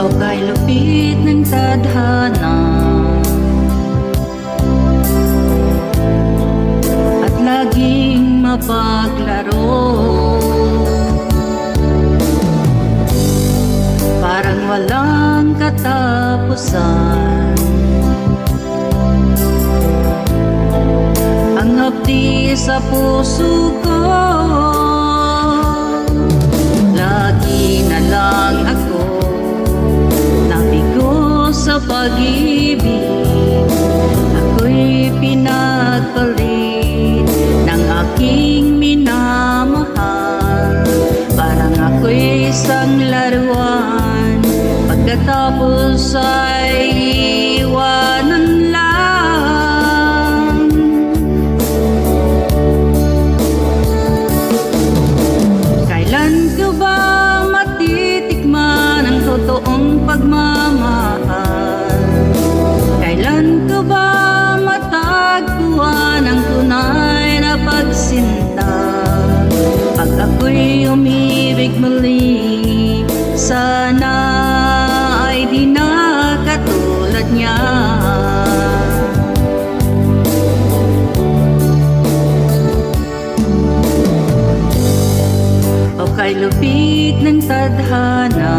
o kay lupit ng tadhana, at laging mapaglaro. Parang walang katapusan ang hapdi sa puso ko. Lagi na lang ako nabigo sa pag-ibig. Ako'y pinagpalit ng aking minamahal. Parang ako'y isang laruan, pagkatapos ay iwanan lang. Kailan ko ba matitikman ang totoong pagmamahal? Kailan ko ba matagpuan ang tunay na pagsinta? Pag ako'y umibig muli, sana ay di na katulad niya. O kay lupit ng tadhana,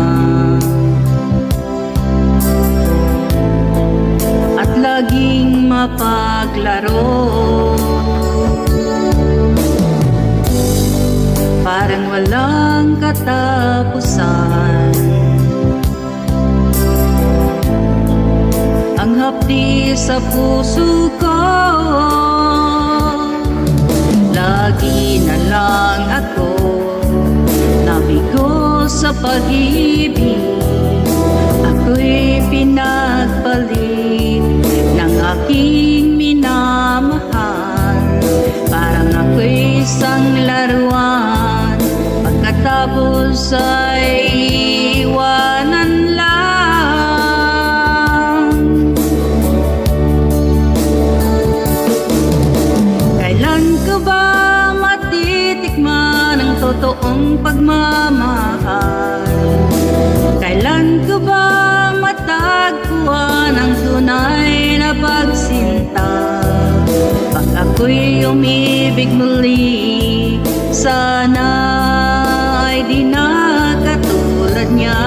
at laging mapaglaro. Parang walang katapusan ang hapdi sa puso ko. Lagi na lang ako nabigo sa pag-ibig. Ako'y pinagpalit ng aking minamahal. Parang ako'y isang laruan, pagkatapos ay iwanan lang. Kailan ko ba matitikman ang totoong pagmamahal? Kailan ko ba matagpuan ang tunay na pagsinta? Pag ako'y umibig muli, sana ay di na katulad niya.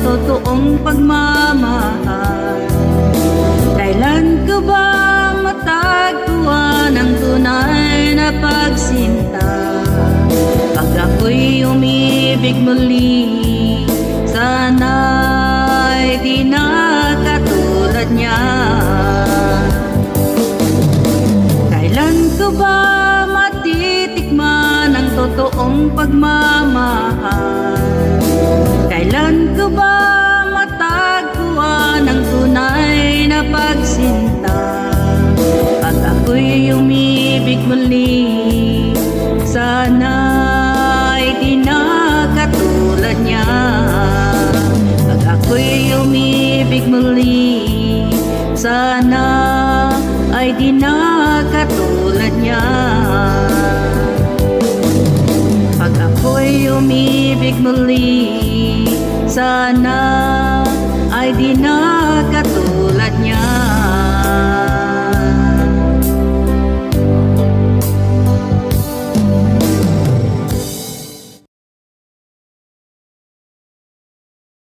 Totoong pagmamahal, kailan ko ba matagpuan ang tunay na pagsinta? Pag ako'y umibig muli, sana ay di na katulad niya. Kailan ko ba matitikman ang totoong pagmamahal? Kailan ko ba matagpuan ang tunay na pagsinta? Pag ako'y umibig muli, sana ay di na katulad niya. Pag ako'y umibig muli, sana ay di na katulad niya. Pag ako'y umibig muli, sana ay di na katulad